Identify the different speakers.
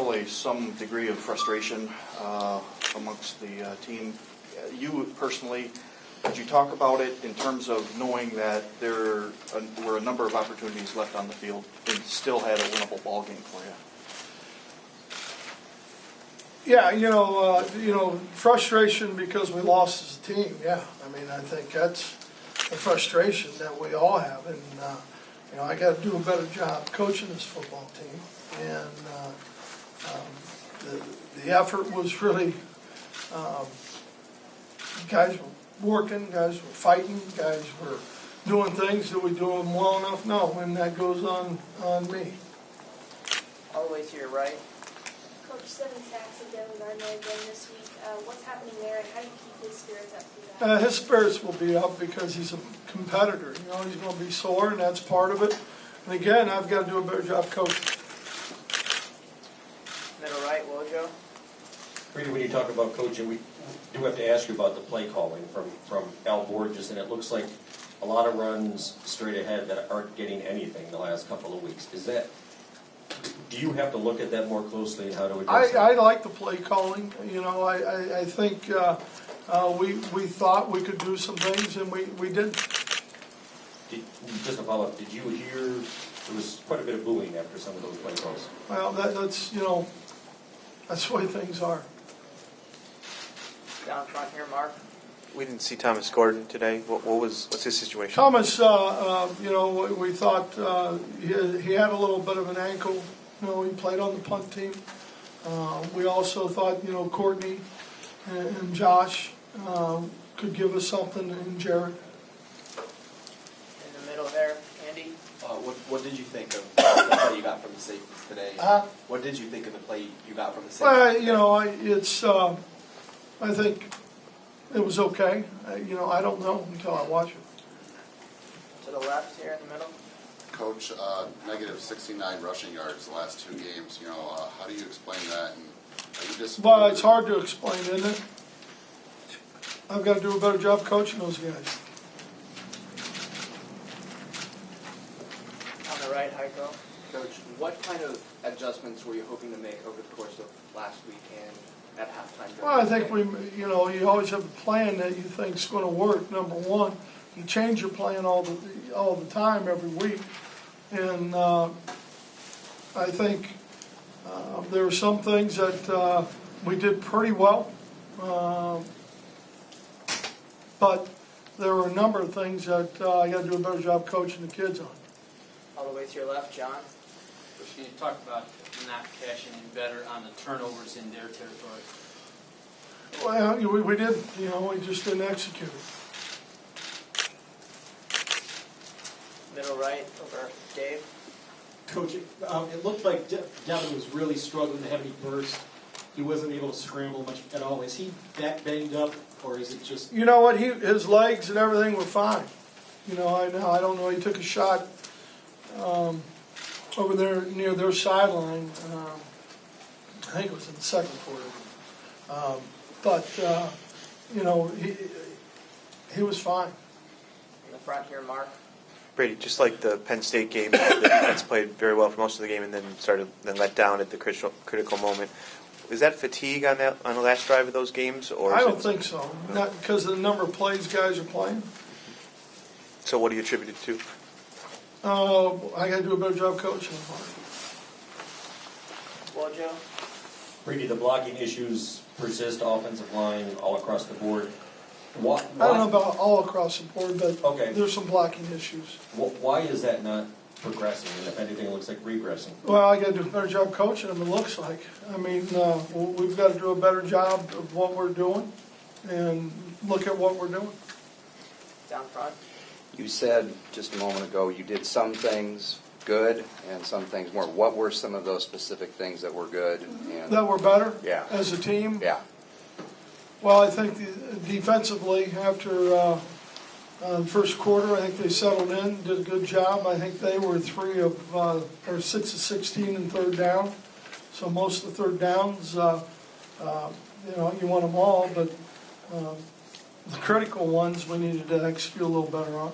Speaker 1: probably some degree of frustration amongst the team. You personally, could you talk about it in terms of knowing that there were a number of opportunities left on the field and still had a winnable ball game for you?
Speaker 2: Yeah, frustration because we lost as a team. Yeah, I mean, I think that's a frustration that we all have, and I got to do a better job coaching this football team. And the effort was really, guys were working, guys were fighting, guys were doing things. Did we do them well enough? No, and that goes on me.
Speaker 3: All the way to your right.
Speaker 4: Coach, 7 sacks again with Gardner again this week. What's happening there, and how do you keep his spirits up through that?
Speaker 2: His spirits will be up because he's a competitor. He's going to be sore, and that's part of it. And again, I've got to do a better job coaching.
Speaker 3: Middle right, Wojo.
Speaker 5: Brady, when you talk about coaching, we do have to ask you about the play calling from Al Borges, and it looks like a lot of runs straight ahead that aren't getting anything the last couple of weeks. Do you have to look at that more closely and how to address that?
Speaker 2: I like the play calling. I think we thought we could do some things, and we didn't.
Speaker 5: Just a follow-up, did you hear there was quite a bit of booing after some of those play calls?
Speaker 2: Well, that's the way things are.
Speaker 3: Down front here, Mark.
Speaker 6: We didn't see Thomas Gordon today. What's his situation?
Speaker 2: Thomas, we thought he had a little bit of an ankle. He played on the punt team. We also thought, Courtney and Josh could give us something in Jared.
Speaker 3: In the middle there, Andy.
Speaker 7: What did you think of the play you got from the safeties today? What did you think of the play you got from the safeties?
Speaker 2: Well, I think it was okay. I don't know until I watch it.
Speaker 3: To the left here in the middle.
Speaker 8: Coach, negative 69 rushing yards the last 2 games. How do you explain that? And are you disappointed?
Speaker 2: Well, it's hard to explain, isn't it? I've got to do a better job coaching those guys.
Speaker 3: On the right, Heiko.
Speaker 7: Coach, what kind of adjustments were you hoping to make over the course of last weekend at halftime?
Speaker 2: Well, I think you always have a plan that you think is going to work. Number one, you change your plan all the time, every week, and I think there were some things that we did pretty well, but there were a number of things that I got to do a better job coaching the kids on.
Speaker 3: All the way to your left, John.
Speaker 9: Can you talk about not cashing in better on the turnovers in their territory?
Speaker 2: Well, we did. We just didn't execute it.
Speaker 3: Middle right, over Dave.
Speaker 10: Coach, it looked like Devin was really struggling to have any burst. He wasn't able to scramble much at all. Is he that banged up, or is it just...
Speaker 2: You know what? His legs and everything were fine. I don't know. He took a shot over there near their sideline. I think it was in the second quarter. But he was fine.
Speaker 3: In the front here, Mark.
Speaker 6: Brady, just like the Penn State game, the defense played very well for most of the game and then let down at the critical moment. Is that fatigue on the last drive of those games? Or
Speaker 2: I don't think so. Not because of the number of plays guys are playing.
Speaker 6: So what do you attribute it to?
Speaker 2: I got to do a better job coaching.
Speaker 3: Wojo.
Speaker 5: Brady, the blocking issues persist, offensive line, all across the board. Why?
Speaker 2: I don't know about all across the board, but
Speaker 5: okay. There's
Speaker 2: some blocking issues.
Speaker 5: Why is that not progressing? And if anything, it looks like regressing.
Speaker 2: Well, I got to do a better job coaching them, it looks like. I mean, we've got to do a better job of what we're doing and look at what we're doing.
Speaker 3: Down front.
Speaker 11: You said just a moment ago you did some things good and some things more. What were some of those specific things that were good? And
Speaker 2: that were better?
Speaker 11: Yeah.
Speaker 2: As a team?
Speaker 11: Yeah.
Speaker 2: Well, I think defensively, after the first quarter, I think they settled in, did a good job. I think they were 6 of 16 in third down. So most of the third downs, you want them all, but the critical ones we needed to execute a little better on.